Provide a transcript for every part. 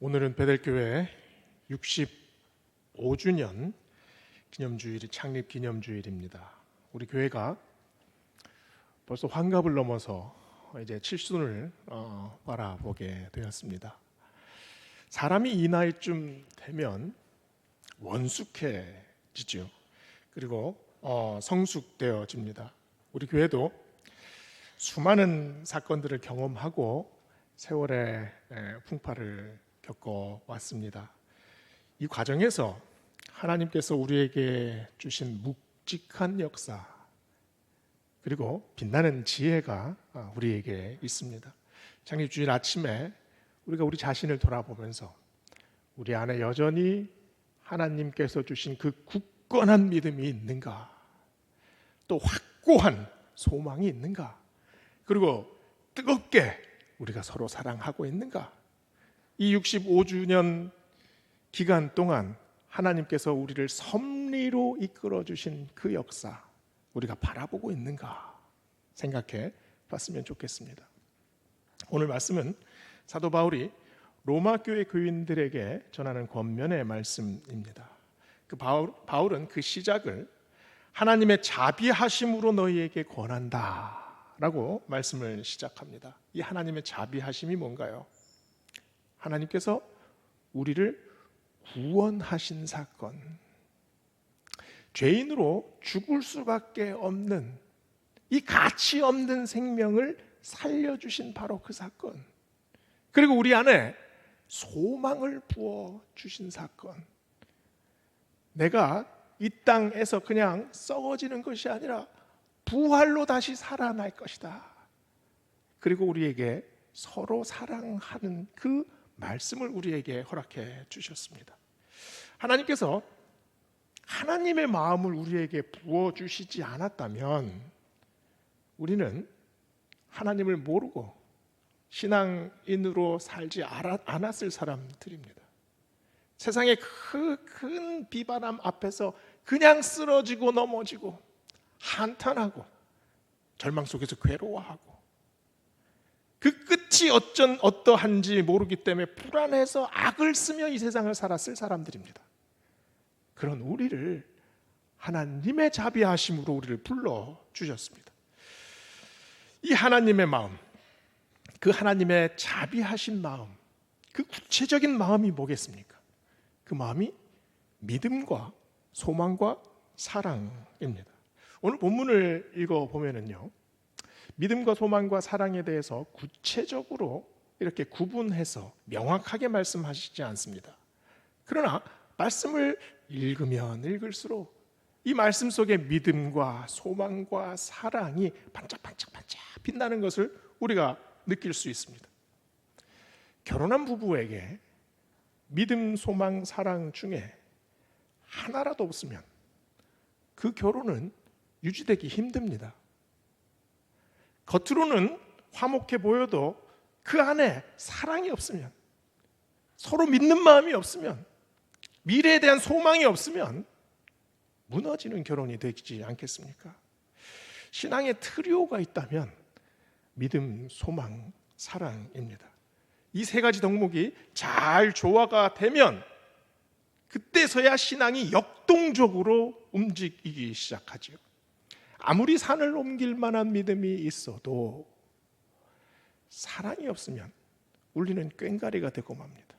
오늘은 베델교회 65주년 기념주일이 창립 기념주일입니다. 우리 교회가 벌써 환갑을 넘어서 이제 칠순을 바라보게 되었습니다. 사람이 이 나이쯤 되면 원숙해지죠. 그리고 성숙되어집니다. 우리 교회도 수많은 사건들을 경험하고 세월의 풍파를 겪어왔습니다. 이 과정에서 하나님께서 우리에게 주신 묵직한 역사 그리고 빛나는 지혜가 우리에게 있습니다. 창립주일 아침에 우리가 우리 자신을 돌아보면서 우리 안에 여전히 하나님께서 주신 그 굳건한 믿음이 있는가, 또 확고한 소망이 있는가, 그리고 뜨겁게 우리가 서로 사랑하고 있는가, 이 65주년 기간 동안 하나님께서 우리를 섭리로 이끌어 주신 그 역사 우리가 바라보고 있는가 생각해 봤으면 좋겠습니다. 오늘 말씀은 사도 바울이 로마 교회 교인들에게 전하는 권면의 말씀입니다. 그 바울은 그 시작을 하나님의 자비하심으로 너희에게 권한다라고 말씀을 시작합니다. 이 하나님의 자비하심이 뭔가요? 하나님께서 우리를 구원하신 사건, 죄인으로 죽을 수밖에 없는 이 가치 없는 생명을 살려주신 바로 그 사건, 그리고 우리 안에 소망을 부어주신 사건, 내가 이 땅에서 그냥 썩어지는 것이 아니라 부활로 다시 살아날 것이다. 그리고 우리에게 서로 사랑하는 그 말씀을 우리에게 허락해 주셨습니다. 하나님께서 하나님의 마음을 우리에게 부어주시지 않았다면 우리는 하나님을 모르고 신앙인으로 살지 않았을 사람들입니다. 세상의 큰 비바람 앞에서 그냥 쓰러지고 넘어지고 한탄하고 절망 속에서 괴로워하고 그 끝이 어떠한지 모르기 때문에 불안해서 악을 쓰며 이 세상을 살았을 사람들입니다. 그런 우리를 하나님의 자비하심으로 우리를 불러주셨습니다. 이 하나님의 마음, 그 하나님의 자비하신 마음, 그 구체적인 마음이 뭐겠습니까? 그 마음이 믿음과 소망과 사랑입니다. 오늘 본문을 읽어보면요, 믿음과 소망과 사랑에 대해서 구체적으로 이렇게 구분해서 명확하게 말씀하시지 않습니다. 그러나 말씀을 읽으면 읽을수록 이 말씀 속에 믿음과 소망과 사랑이 반짝반짝반짝 빛나는 것을 우리가 느낄 수 있습니다. 결혼한 부부에게 믿음, 소망, 사랑 중에 하나라도 없으면 그 결혼은 유지되기 힘듭니다. 겉으로는 화목해 보여도 그 안에 사랑이 없으면, 서로 믿는 마음이 없으면, 미래에 대한 소망이 없으면 무너지는 결혼이 되지 않겠습니까? 신앙의 트리오가 있다면 믿음, 소망, 사랑입니다. 이 세 가지 덕목이 잘 조화가 되면 그때서야 신앙이 역동적으로 움직이기 시작하죠. 아무리 산을 옮길 만한 믿음이 있어도 사랑이 없으면 우리는 꽹가리가 되고 맙니다.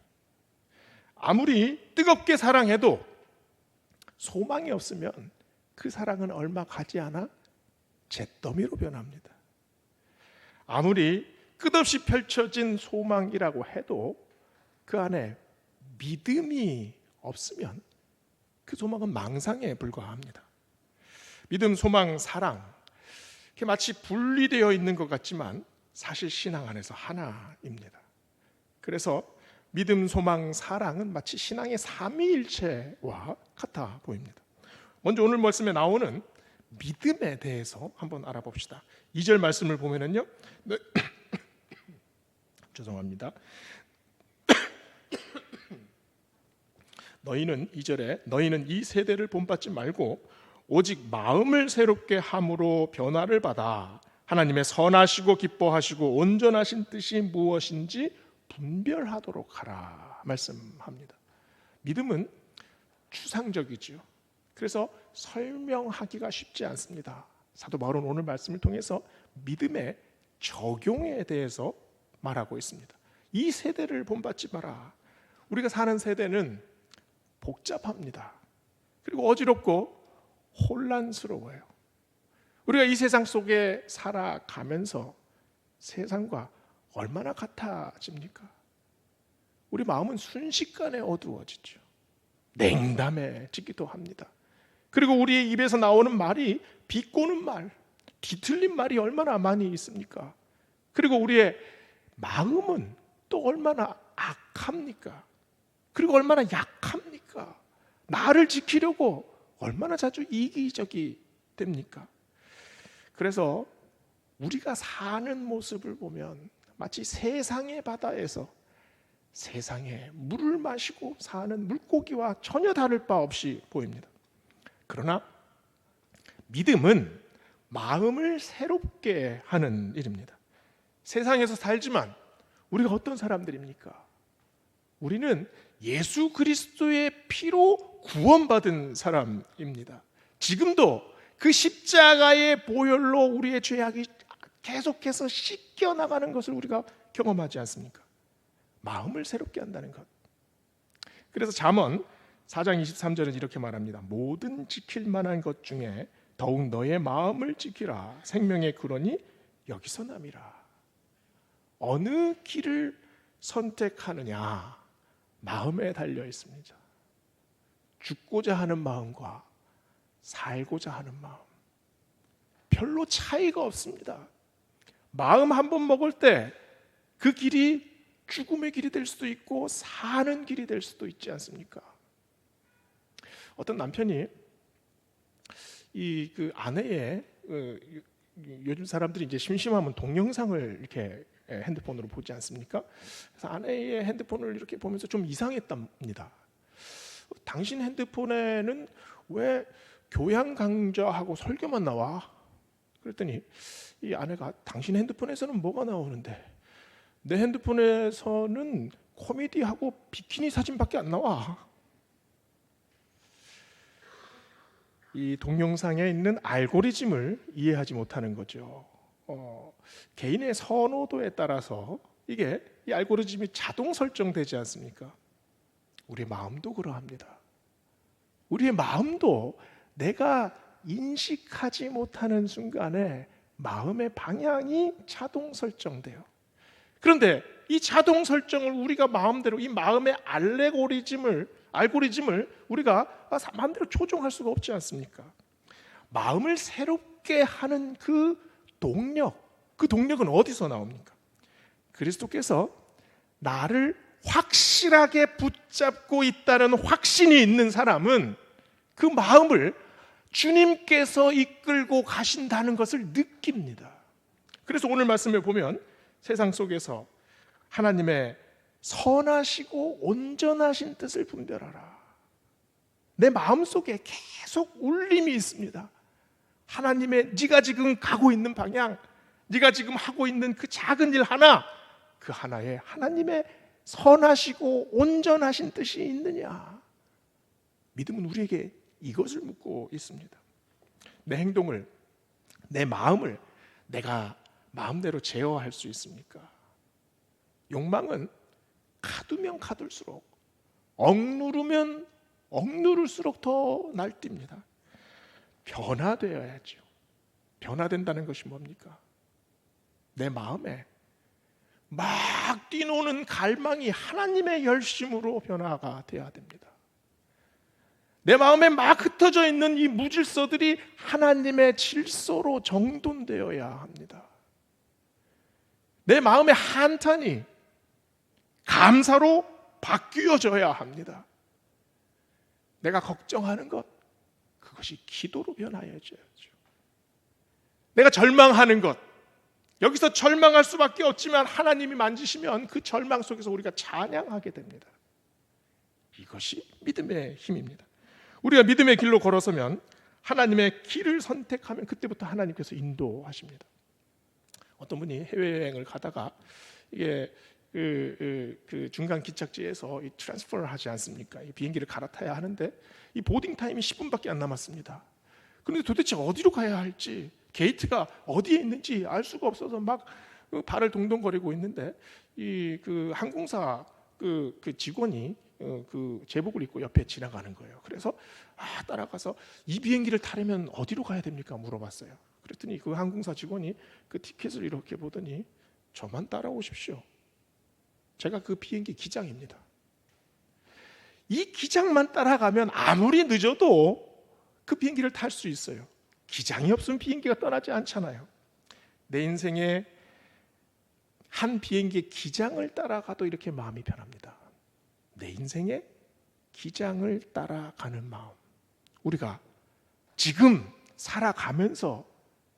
아무리 뜨겁게 사랑해도 소망이 없으면 그 사랑은 얼마 가지 않아 잿더미로 변합니다. 아무리 끝없이 펼쳐진 소망이라고 해도 그 안에 믿음이 없으면 그 소망은 망상에 불과합니다. 믿음, 소망, 사랑, 이렇게 마치 분리되어 있는 것 같지만 사실 신앙 안에서 하나입니다. 그래서 믿음, 소망, 사랑은 마치 신앙의 삼위일체와 같아 보입니다. 먼저 오늘 말씀에 나오는 믿음에 대해서 한번 알아봅시다. 2절 말씀을 보면은요, 죄송합니다. 너희는 2절에 너희는 이 세대를 본받지 말고 오직 마음을 새롭게 함으로 변화를 받아 하나님의 선하시고 기뻐하시고 온전하신 뜻이 무엇인지 분별하도록 하라. 말씀합니다. 믿음은 추상적이죠. 그래서 설명하기가 쉽지 않습니다. 사도 바울은 오늘 말씀을 통해서 믿음의 적용에 대해서 말하고 있습니다. 이 세대를 본받지 마라. 우리가 사는 세대는 복잡합니다. 그리고 어지럽고 혼란스러워요. 우리가 이 세상 속에 살아가면서 세상과 얼마나 같아집니까? 우리 마음은 순식간에 어두워지죠. 냉담해지기도 합니다. 그리고 우리의 입에서 나오는 말이 비꼬는 말, 뒤틀린 말이 얼마나 많이 있습니까? 그리고 우리의 마음은 또 얼마나 악합니까? 그리고 얼마나 약합니까? 나를 지키려고 얼마나 자주 이기적이 됩니까? 그래서 우리가 사는 모습을 보면 마치 세상의 바다에서 세상에 물을 마시고 사는 물고기와 전혀 다를 바 없이 보입니다. 그러나 믿음은 마음을 새롭게 하는 일입니다. 세상에서 살지만 우리가 어떤 사람들입니까? 우리는 예수 그리스도의 피로 구원받은 사람입니다. 지금도 그 십자가의 보혈로 우리의 죄악이 계속해서 씻겨나가는 것을 우리가 경험하지 않습니까? 마음을 새롭게 한다는 것. 그래서 잠언 4장 23절은 이렇게 말합니다. 모든 지킬 만한 것 중에 더욱 너의 마음을 지키라. 생명의 근원이 여기서 남이라. 어느 길을 선택하느냐 마음에 달려 있습니다. 죽고자 하는 마음과 살고자 하는 마음 별로 차이가 없습니다. 마음 한 번 먹을 때 그 길이 죽음의 길이 될 수도 있고 사는 길이 될 수도 있지 않습니까? 어떤 남편이 그 아내의 요즘 사람들이 이제 심심하면 동영상을 이렇게 핸드폰으로 보지 않습니까? 그래서 아내의 핸드폰을 이렇게 보면서 좀 이상했답니다. 당신 핸드폰에는 왜 교양 강좌하고 설교만 나와? 그랬더니 이 아내가 당신 핸드폰에서는 뭐가 나오는데 내 핸드폰에서는 코미디하고 비키니 사진밖에 안 나와. 이 동영상에 있는 알고리즘을 이해하지 못하는 거죠. 개인의 선호도에 따라서 이게 이 알고리즘이 자동 설정되지 않습니까? 우리의 마음도 그러합니다. 우리의 마음도 내가 인식하지 못하는 순간에 마음의 방향이 자동 설정돼요. 그런데 이 자동 설정을 우리가 마음대로 이 마음의 알고리즘을 우리가 마음대로 조종할 수가 없지 않습니까? 마음을 새롭게 하는 그 동력은 어디서 나옵니까? 그리스도께서 나를 확실하게 붙잡고 있다는 확신이 있는 사람은 그 마음을 주님께서 이끌고 가신다는 것을 느낍니다. 그래서 오늘 말씀을 보면 세상 속에서 하나님의 선하시고 온전하신 뜻을 분별하라. 내 마음속에 계속 울림이 있습니다. 하나님의 네가 지금 가고 있는 방향, 네가 지금 하고 있는 그 작은 일 하나, 그 하나에 하나님의 선하시고 온전하신 뜻이 있느냐? 믿음은 우리에게 이것을 묻고 있습니다. 내 행동을, 내 마음을 내가 마음대로 제어할 수 있습니까? 욕망은 가두면 가둘수록, 억누르면 억누를수록 더 날뜁니다. 변화되어야죠. 변화된다는 것이 뭡니까? 내 마음에 막 뛰노는 갈망이 하나님의 열심으로 변화가 되어야 됩니다. 내 마음에 막 흩어져 있는 이 무질서들이 하나님의 질서로 정돈되어야 합니다. 내 마음의 한탄이 감사로 바뀌어져야 합니다. 내가 걱정하는 것, 그것이 기도로 변화해야죠. 내가 절망하는 것, 여기서 절망할 수밖에 없지만 하나님이 만지시면 그 절망 속에서 우리가 찬양하게 됩니다. 이것이 믿음의 힘입니다. 우리가 믿음의 길로 걸어서면, 하나님의 길을 선택하면 그때부터 하나님께서 인도하십니다. 어떤 분이 해외여행을 가다가 이게 그 중간 기착지에서 이 트랜스퍼를 하지 않습니까? 이 비행기를 갈아타야 하는데 이 보딩 타임이 10분밖에 안 남았습니다. 그런데 도대체 어디로 가야 할지, 게이트가 어디에 있는지 알 수가 없어서 막 발을 동동거리고 있는데 이 그 항공사 그 직원이 그 제복을 입고 옆에 지나가는 거예요. 그래서 따라가서 이 비행기를 타려면 어디로 가야 됩니까? 물어봤어요. 그랬더니 그 항공사 직원이 그 티켓을 이렇게 보더니 저만 따라오십시오. 제가 그 비행기 기장입니다. 이 기장만 따라가면 아무리 늦어도 그 비행기를 탈 수 있어요. 기장이 없으면 비행기가 떠나지 않잖아요. 내 인생에 한 비행기의 기장을 따라가도 이렇게 마음이 편합니다. 내 인생의 기장을 따라가는 마음. 우리가 지금 살아가면서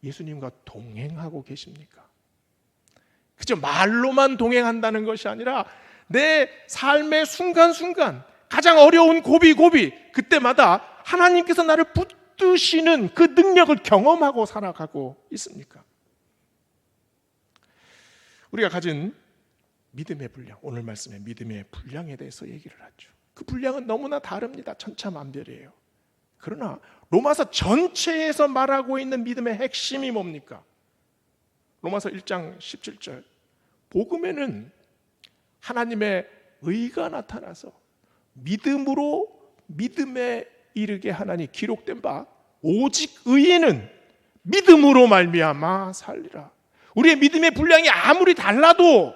예수님과 동행하고 계십니까? 그저 말로만 동행한다는 것이 아니라 내 삶의 순간순간 가장 어려운 고비 그때마다 하나님께서 나를 붙드시는 그 능력을 경험하고 살아가고 있습니까? 우리가 가진 믿음의 분량, 오늘 말씀의 믿음의 분량에 대해서 얘기를 하죠. 그 분량은 너무나 다릅니다. 천차만별이에요. 그러나 로마서 전체에서 말하고 있는 믿음의 핵심이 뭡니까? 로마서 1장 17절, 복음에는 하나님의 의가 나타나서 믿음으로 믿음에 이르게 하나니 기록된 바 오직 의인은 믿음으로 말미암아 살리라. 우리의 믿음의 분량이 아무리 달라도,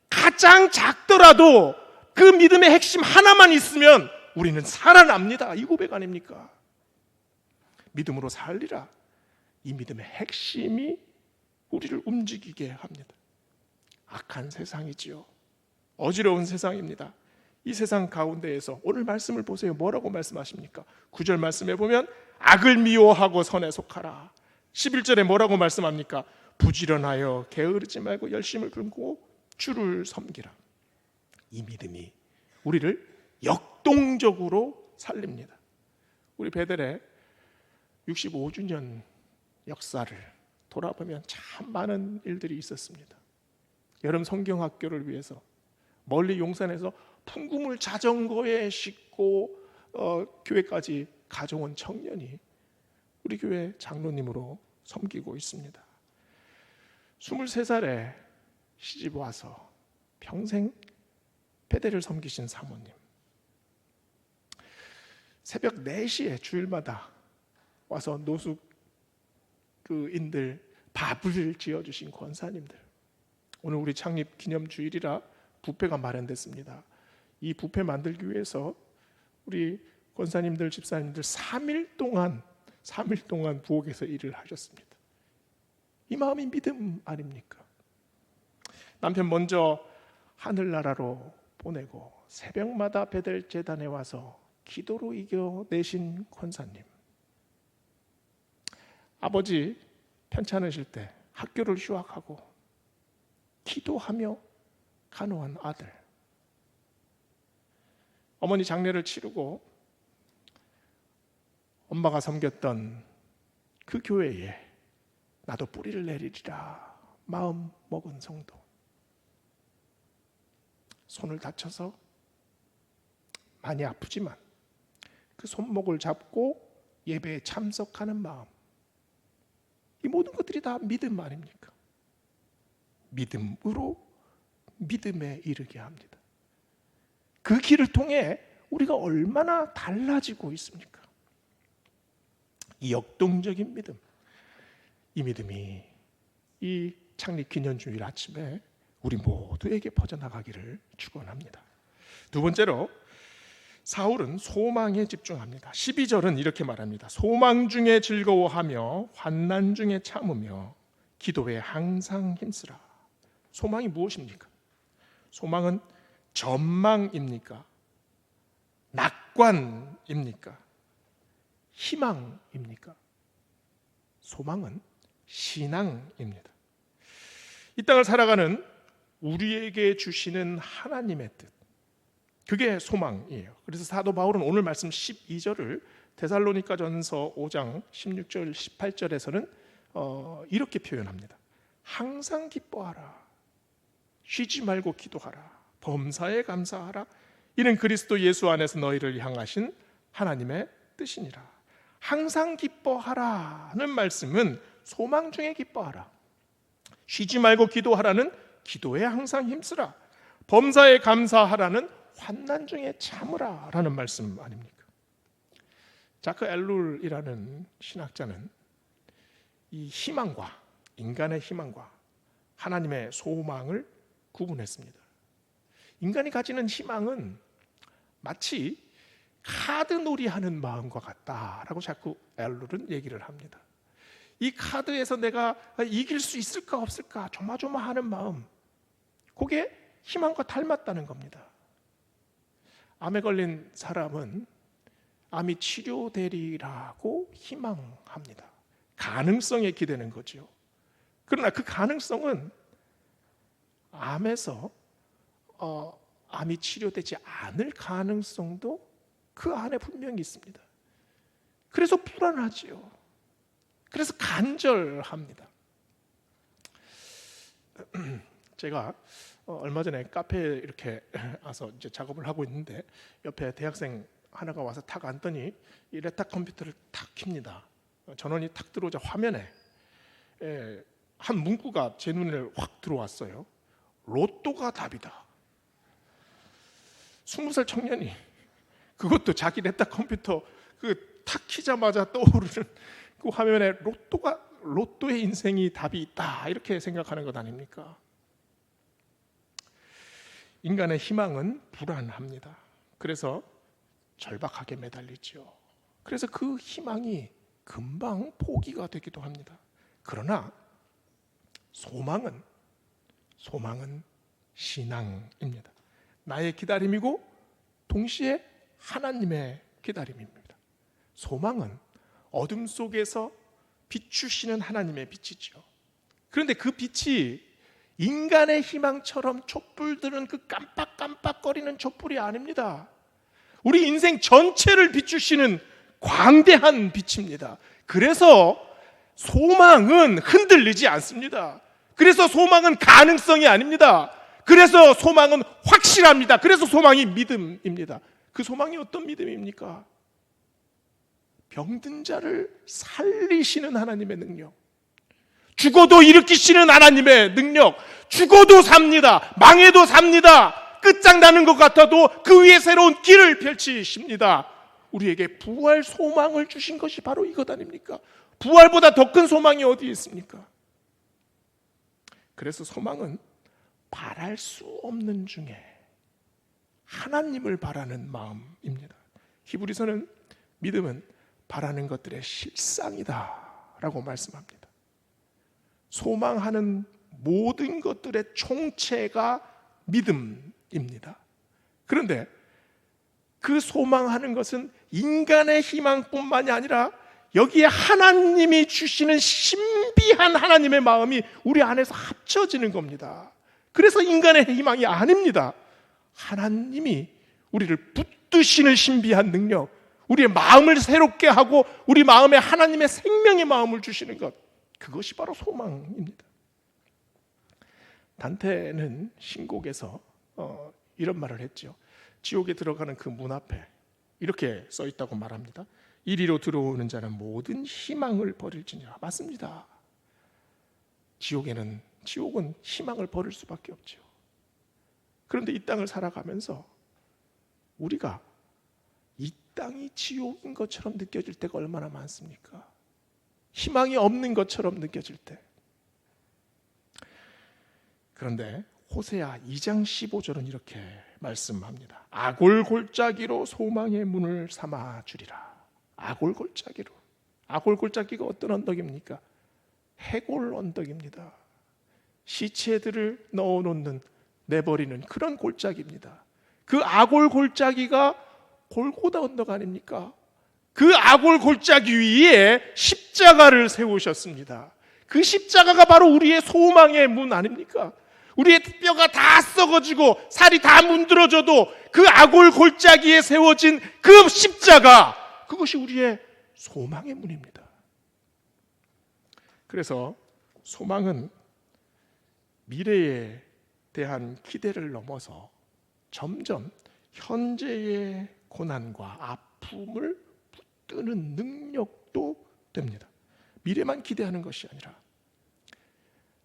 가장 작더라도 그 믿음의 핵심 하나만 있으면 우리는 살아납니다. 이 고백 아닙니까? 믿음으로 살리라. 이 믿음의 핵심이 우리를 움직이게 합니다. 악한 세상이지요. 어지러운 세상입니다. 이 세상 가운데에서 오늘 말씀을 보세요. 뭐라고 말씀하십니까? 9절 말씀에 보면 악을 미워하고 선에 속하라. 11절에 뭐라고 말씀합니까? 부지런하여 게으르지 말고 열심을 품고 주를 섬기라. 이 믿음이 우리를 역동적으로 살립니다. 우리 베델의 65주년 역사를 돌아보면 참 많은 일들이 있었습니다. 여름 성경학교를 위해서 멀리 용산에서 풍구물 자전거에 싣고 교회까지 가져온 청년이 우리 교회 장로님으로 섬기고 있습니다. 23살에 시집 와서 평생 베델을 섬기신 사모님, 새벽 4시에 주일마다 와서 노숙인들 밥을 지어주신 권사님들, 오늘 우리 창립 기념주일이라 뷔페가 마련됐습니다. 이 뷔페 만들기 위해서 우리 권사님들, 집사님들 3일 동안 부엌에서 일을 하셨습니다. 이 마음이 믿음 아닙니까? 남편 먼저 하늘나라로 보내고 새벽마다 베델 재단에 와서 기도로 이겨내신 권사님, 아버지 편찮으실 때 학교를 휴학하고 기도하며 간호한 아들, 어머니 장례를 치르고 엄마가 섬겼던 그 교회에 나도 뿌리를 내리리라 마음 먹은 성도, 손을 다쳐서 많이 아프지만 그 손목을 잡고 예배에 참석하는 마음, 이 모든 것들이 다 믿음 아닙니까? 믿음으로 믿음에 이르게 합니다. 그 길을 통해 우리가 얼마나 달라지고 있습니까? 이 역동적인 믿음, 이 믿음이 이 창립 기념주일 아침에 우리 모두에게 퍼져나가기를 축원합니다. 두 번째로 사울은 소망에 집중합니다. 12절은 이렇게 말합니다. 소망 중에 즐거워하며 환난 중에 참으며 기도에 항상 힘쓰라. 소망이 무엇입니까? 소망은 전망입니까? 낙관입니까? 희망입니까? 소망은 신앙입니다. 이 땅을 살아가는 우리에게 주시는 하나님의 뜻, 그게 소망이에요. 그래서 사도 바울은 오늘 말씀 12절을 데살로니가전서 5장 16절 18절에서는 이렇게 표현합니다. 항상 기뻐하라. 쉬지 말고 기도하라. 범사에 감사하라. 이는 그리스도 예수 안에서 너희를 향하신 하나님의 뜻이니라. 항상 기뻐하라는 말씀은 소망 중에 기뻐하라. 쉬지 말고 기도하라는 기도에 항상 힘쓰라. 범사에 감사하라는 환난 중에 참으라라는 말씀 아닙니까? 자크 엘룰이라는 신학자는 이 희망과, 인간의 희망과 하나님의 소망을 구분했습니다. 인간이 가지는 희망은 마치 카드놀이하는 마음과 같다라고 자꾸 엘룰은 얘기를 합니다. 이 카드에서 내가 이길 수 있을까 없을까 조마조마하는 마음, 그게 희망과 닮았다는 겁니다. 암에 걸린 사람은 암이 치료되리라고 희망합니다. 가능성에 기대는 거죠. 그러나 그 가능성은 암에서 암이 치료되지 않을 가능성도 그 안에 분명히 있습니다. 그래서 불안하지요. 그래서 간절합니다. 제가 얼마 전에 카페에 이렇게 와서 이제 작업을 하고 있는데 옆에 대학생 하나가 와서 탁 앉더니 이 랩탑 컴퓨터를 탁 킵니다. 전원이 탁 들어오자 화면에 한 문구가 제 눈에 확 들어왔어요. 로또가 답이다. 20살 청년이 그것도 자기 랩탑 컴퓨터 그 탁 키자마자 떠오르는 그 화면에 로또의 인생이 답이 있다 이렇게 생각하는 것 아닙니까? 인간의 희망은 불안합니다. 그래서 절박하게 매달리죠. 그래서 그 희망이 금방 포기가 되기도 합니다. 그러나 소망은 신앙입니다. 나의 기다림이고 동시에 하나님의 기다림입니다. 소망은 어둠 속에서 비추시는 하나님의 빛이죠. 그런데 그 빛이 인간의 희망처럼 촛불들은 그 깜빡깜빡거리는 촛불이 아닙니다. 우리 인생 전체를 비추시는 광대한 빛입니다. 그래서 소망은 흔들리지 않습니다. 그래서 소망은 가능성이 아닙니다. 그래서 소망은 확실합니다. 그래서 소망이 믿음입니다. 그 소망이 어떤 믿음입니까? 병든 자를 살리시는 하나님의 능력, 죽어도 일으키시는 하나님의 능력, 죽어도 삽니다. 망해도 삽니다. 끝장나는 것 같아도 그 위에 새로운 길을 펼치십니다. 우리에게 부활 소망을 주신 것이 바로 이것 아닙니까? 부활보다 더 큰 소망이 어디 있습니까? 그래서 소망은 바랄 수 없는 중에 하나님을 바라는 마음입니다. 히브리서는 믿음은 바라는 것들의 실상이다 라고 말씀합니다. 소망하는 모든 것들의 총체가 믿음입니다. 그런데 그 소망하는 것은 인간의 희망뿐만이 아니라 여기에 하나님이 주시는 신비한 하나님의 마음이 우리 안에서 합쳐지는 겁니다. 그래서 인간의 희망이 아닙니다. 하나님이 우리를 붙드시는 신비한 능력, 우리의 마음을 새롭게 하고 우리 마음에 하나님의 생명의 마음을 주시는 것, 그것이 바로 소망입니다. 단테는 신곡에서 이런 말을 했죠. 지옥에 들어가는 그 문 앞에 이렇게 써 있다고 말합니다. 이리로 들어오는 자는 모든 희망을 버릴지니라. 맞습니다. 지옥은 희망을 버릴 수밖에 없죠. 그런데 이 땅을 살아가면서 우리가 이 땅이 지옥인 것처럼 느껴질 때가 얼마나 많습니까? 희망이 없는 것처럼 느껴질 때. 그런데 호세아 2장 15절은 이렇게 말씀합니다. 아골골짜기로 소망의 문을 삼아 주리라. 아골골짜기로. 아골골짜기가 어떤 언덕입니까? 해골 언덕입니다. 시체들을 넣어놓는, 내버리는 그런 골짜기입니다. 그 아골골짜기가 골고다 언덕 아닙니까? 그 아골골짜기 위에 십자가를 세우셨습니다. 그 십자가가 바로 우리의 소망의 문 아닙니까? 우리의 뼈가 다 썩어지고 살이 다 문드러져도 그 아골골짜기에 세워진 그 십자가, 그것이 우리의 소망의 문입니다. 그래서 소망은 미래의 대한 기대를 넘어서 점점 현재의 고난과 아픔을 붙드는 능력도 됩니다. 미래만 기대하는 것이 아니라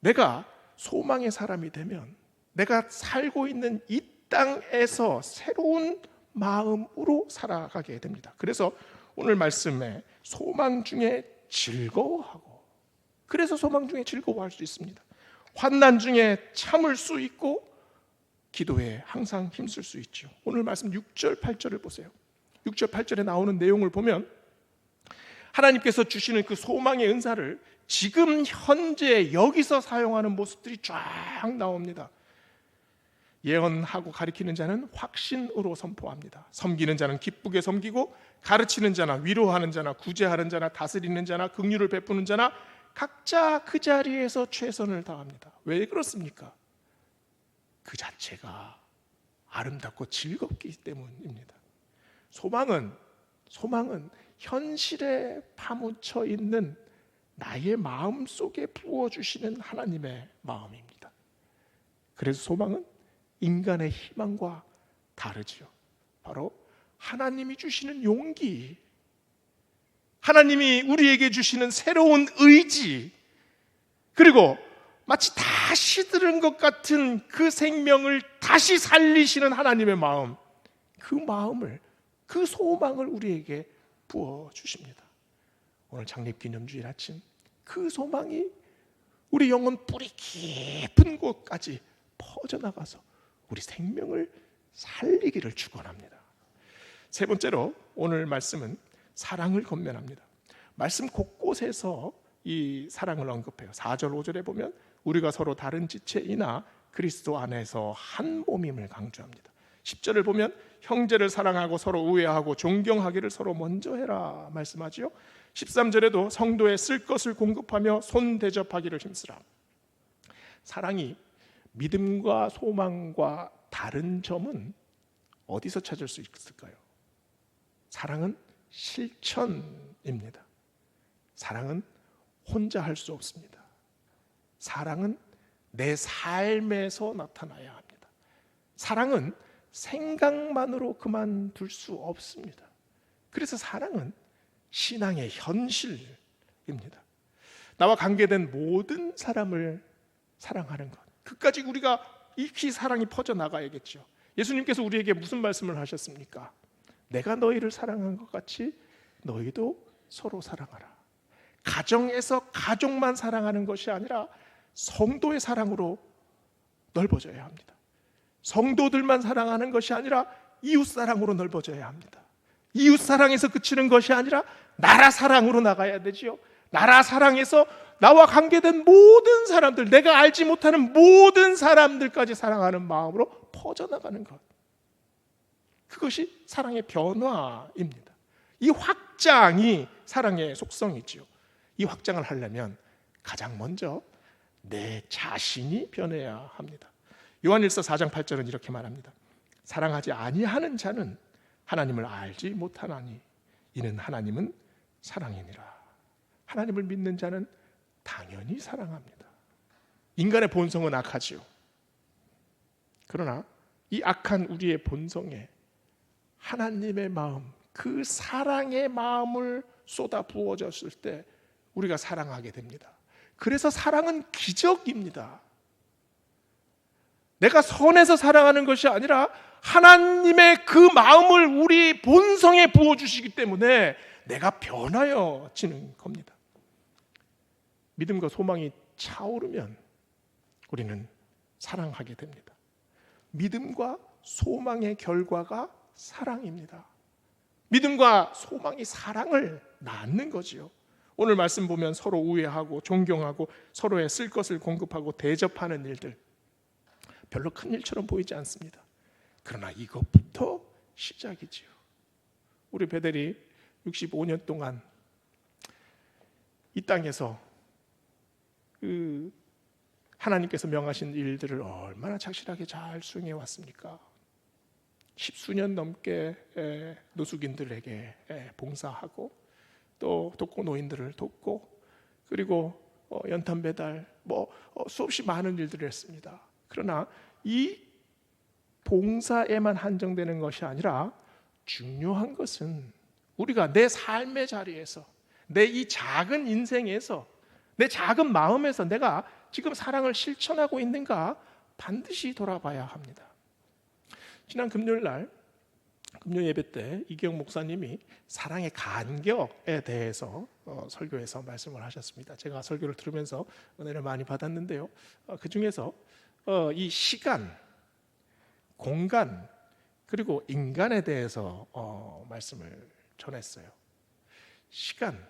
내가 소망의 사람이 되면 내가 살고 있는 이 땅에서 새로운 마음으로 살아가게 됩니다. 그래서 오늘 말씀에 소망 중에 즐거워하고, 그래서 소망 중에 즐거워할 수 있습니다. 환난 중에 참을 수 있고 기도에 항상 힘쓸 수 있죠. 오늘 말씀 6절 8절을 보세요. 6절 8절에 나오는 내용을 보면 하나님께서 주시는 그 소망의 은사를 지금 현재 여기서 사용하는 모습들이 쫙 나옵니다. 예언하고 가르치는 자는 확신으로 선포합니다. 섬기는 자는 기쁘게 섬기고, 가르치는 자나 위로하는 자나 구제하는 자나 다스리는 자나 긍휼을 베푸는 자나 각자 그 자리에서 최선을 다합니다. 왜 그렇습니까? 그 자체가 아름답고 즐겁기 때문입니다. 소망은 현실에 파묻혀 있는 나의 마음 속에 부어주시는 하나님의 마음입니다. 그래서 소망은 인간의 희망과 다르지요. 바로 하나님이 주시는 용기, 하나님이 우리에게 주시는 새로운 의지, 그리고 마치 다시 들은 것 같은 그 생명을 다시 살리시는 하나님의 마음, 그 마음을, 그 소망을 우리에게 부어주십니다. 오늘 창립기념주일 아침 그 소망이 우리 영혼 뿌리 깊은 곳까지 퍼져나가서 우리 생명을 살리기를 축원합니다. 세 번째로 오늘 말씀은 사랑을 권면합니다. 말씀 곳곳에서 이 사랑을 언급해요. 4절 5절에 보면 우리가 서로 다른 지체이나 그리스도 안에서 한 몸임을 강조합니다. 10절을 보면 형제를 사랑하고 서로 우애하고 존경하기를 서로 먼저 해라 말씀하지요. 13절에도 성도의 쓸 것을 공급하며 손 대접하기를 힘쓰라. 사랑이 믿음과 소망과 다른 점은 어디서 찾을 수 있을까요? 사랑은 실천입니다. 사랑은 혼자 할 수 없습니다. 사랑은 내 삶에서 나타나야 합니다. 사랑은 생각만으로 그만둘 수 없습니다. 그래서 사랑은 신앙의 현실입니다. 나와 관계된 모든 사람을 사랑하는 것, 그까지 우리가 익히 사랑이 퍼져나가야겠죠. 예수님께서 우리에게 무슨 말씀을 하셨습니까? 내가 너희를 사랑한 것 같이 너희도 서로 사랑하라. 가정에서 가족만 사랑하는 것이 아니라 성도의 사랑으로 넓어져야 합니다. 성도들만 사랑하는 것이 아니라 이웃 사랑으로 넓어져야 합니다. 이웃 사랑에서 그치는 것이 아니라 나라 사랑으로 나가야 되지요. 나라 사랑에서 나와 관계된 모든 사람들, 내가 알지 못하는 모든 사람들까지 사랑하는 마음으로 퍼져나가는 것, 그것이 사랑의 변화입니다. 이 확장이 사랑의 속성이지요. 이 확장을 하려면 가장 먼저 내 자신이 변해야 합니다. 요한일서 4장 8절은 이렇게 말합니다. 사랑하지 아니하는 자는 하나님을 알지 못하나니 이는 하나님은 사랑이니라. 하나님을 믿는 자는 당연히 사랑합니다. 인간의 본성은 악하지요. 그러나 이 악한 우리의 본성에 하나님의 마음, 그 사랑의 마음을 쏟아 부어졌을 때 우리가 사랑하게 됩니다. 그래서 사랑은 기적입니다. 내가 선해서 사랑하는 것이 아니라 하나님의 그 마음을 우리 본성에 부어주시기 때문에 내가 변하여지는 겁니다. 믿음과 소망이 차오르면 우리는 사랑하게 됩니다. 믿음과 소망의 결과가 사랑입니다. 믿음과 소망이 사랑을 낳는 거지요. 오늘 말씀 보면 서로 우애하고 존경하고 서로의 쓸 것을 공급하고 대접하는 일들, 별로 큰 일처럼 보이지 않습니다. 그러나 이것부터 시작이지요. 우리 베델이 65년 동안 이 땅에서 그 하나님께서 명하신 일들을 얼마나 착실하게 잘 수행해 왔습니까? 10수년 넘게 노숙인들에게 봉사하고 또 독거노인들을 돕고 그리고 연탄 배달 수없이 많은 일들을 했습니다. 그러나 이 봉사에만 한정되는 것이 아니라 중요한 것은 우리가 내 삶의 자리에서, 내 이 작은 인생에서, 내 작은 마음에서 내가 지금 사랑을 실천하고 있는가 반드시 돌아봐야 합니다. 지난 금요일 날 금요 예배 때 이경 목사님이 사랑의 간격에 대해서 설교에서 말씀을 하셨습니다. 제가 설교를 들으면서 은혜를 많이 받았는데요. 그 중에서 이 시간, 공간, 그리고 인간에 대해서 말씀을 전했어요. 시간,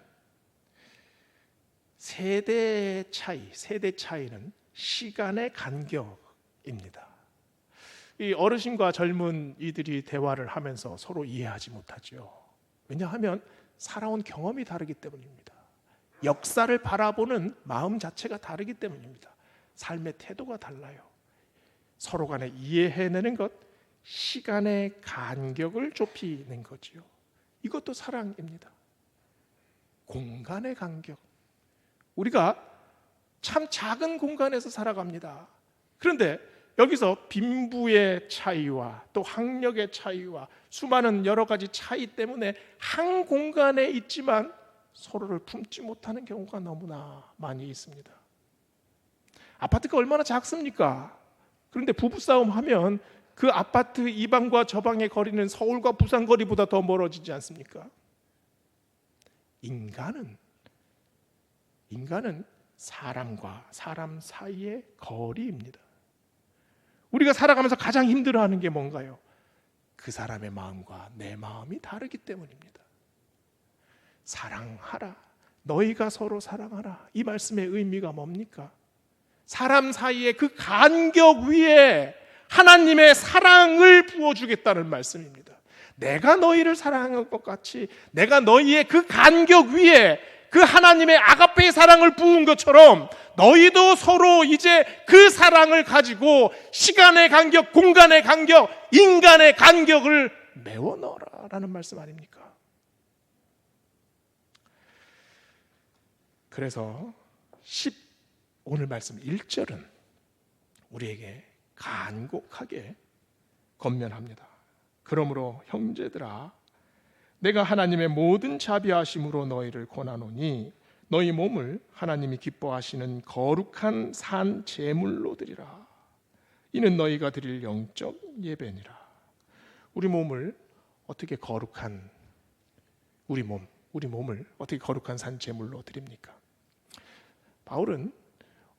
세대 차이는 시간의 간격입니다. 이 어르신과 젊은 이들이 대화를 하면서 서로 이해하지 못하죠. 왜냐하면 살아온 경험이 다르기 때문입니다. 역사를 바라보는 마음 자체가 다르기 때문입니다. 삶의 태도가 달라요. 서로 간에 이해해내는 것, 시간의 간격을 좁히는 거지요. 이것도 사랑입니다. 공간의 간격. 우리가 참 작은 공간에서 살아갑니다. 그런데 여기서 빈부의 차이와 또 학력의 차이와 수많은 여러 가지 차이 때문에 한 공간에 있지만 서로를 품지 못하는 경우가 너무나 많이 있습니다. 아파트가 얼마나 작습니까? 그런데 부부싸움 하면 그 아파트 이 방과 저 방의 거리는 서울과 부산 거리보다 더 멀어지지 않습니까? 인간은 사람과 사람 사이의 거리입니다. 우리가 살아가면서 가장 힘들어하는 게 뭔가요? 그 사람의 마음과 내 마음이 다르기 때문입니다. 사랑하라. 너희가 서로 사랑하라. 이 말씀의 의미가 뭡니까? 사람 사이의 그 간격 위에 하나님의 사랑을 부어주겠다는 말씀입니다. 내가 너희를 사랑한 것 같이 내가 너희의 그 간격 위에 그 하나님의 아가페의 사랑을 부은 것처럼 너희도 서로 이제 그 사랑을 가지고 시간의 간격, 공간의 간격, 인간의 간격을 메워 넣어라라는 말씀 아닙니까? 그래서 오늘 말씀 1절은 우리에게 간곡하게 권면합니다. 그러므로 형제들아, 내가 하나님의 모든 자비하심으로 너희를 권하노니 너희 몸을 하나님이 기뻐하시는 거룩한 산 제물로 드리라. 이는 너희가 드릴 영적 예배니라. 우리 몸을 어떻게 거룩한 우리 몸을 어떻게 거룩한 산 제물로 드립니까? 바울은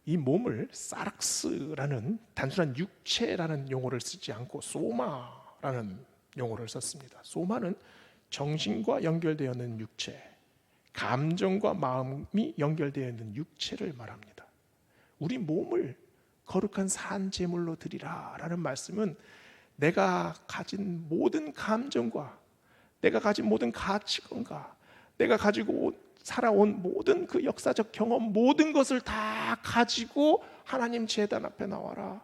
이 몸을 사락스라는 단순한 육체라는 용어를 쓰지 않고 소마라는 용어를 썼습니다. 소마는 정신과 연결되어 있는 육체, 감정과 마음이 연결되어 있는 육체를 말합니다. 우리 몸을 거룩한 산 제물로 드리라라는 말씀은 내가 가진 모든 감정과 내가 가진 모든 가치관과 내가 가지고 살아온 모든 그 역사적 경험, 모든 것을 다 가지고 하나님 제단 앞에 나와라.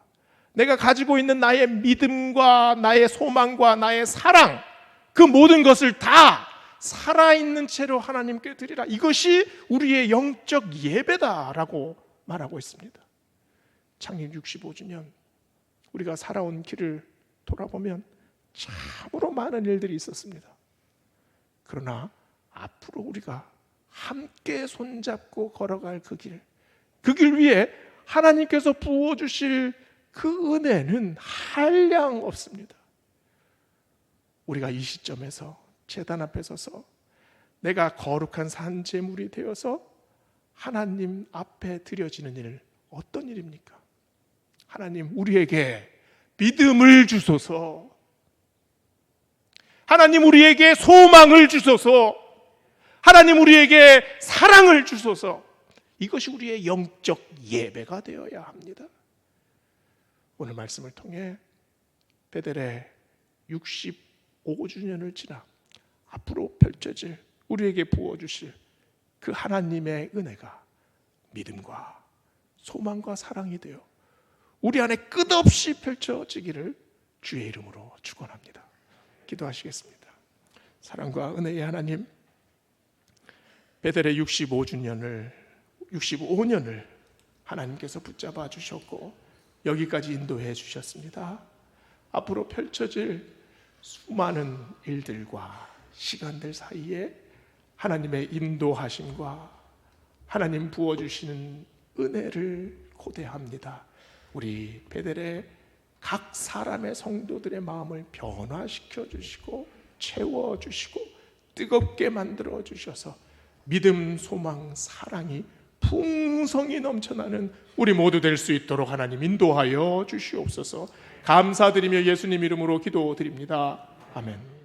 내가 가지고 있는 나의 믿음과 나의 소망과 나의 사랑, 그 모든 것을 다 살아있는 채로 하나님께 드리라. 이것이 우리의 영적 예배다라고 말하고 있습니다. 창립 65주년 우리가 살아온 길을 돌아보면 참으로 많은 일들이 있었습니다. 그러나 앞으로 우리가 함께 손잡고 걸어갈 그 길 위에 하나님께서 부어주실 그 은혜는 한량 없습니다. 우리가 이 시점에서 제단 앞에 서서 내가 거룩한 산 제물이 되어서 하나님 앞에 드려지는 일, 어떤 일입니까? 하나님 우리에게 믿음을 주소서. 하나님 우리에게 소망을 주소서. 하나님 우리에게 사랑을 주소서. 이것이 우리의 영적 예배가 되어야 합니다. 오늘 말씀을 통해 베델의 65주년을 지나 앞으로 펼쳐질 우리에게 부어주실 그 하나님의 은혜가 믿음과 소망과 사랑이 되어 우리 안에 끝없이 펼쳐지기를 주의 이름으로 축원합니다. 기도하시겠습니다. 사랑과 은혜의 하나님, 베델의 65년을 하나님께서 붙잡아 주셨고 여기까지 인도해 주셨습니다. 앞으로 펼쳐질 수많은 일들과 시간들 사이에 하나님의 인도하심과 하나님 부어주시는 은혜를 고대합니다. 우리 베델의 각 사람의 성도들의 마음을 변화시켜 주시고 채워 주시고 뜨겁게 만들어 주셔서 믿음, 소망, 사랑이 풍성히 넘쳐나는 우리 모두 될 수 있도록 하나님 인도하여 주시옵소서. 감사드리며 예수님 이름으로 기도드립니다. 아멘.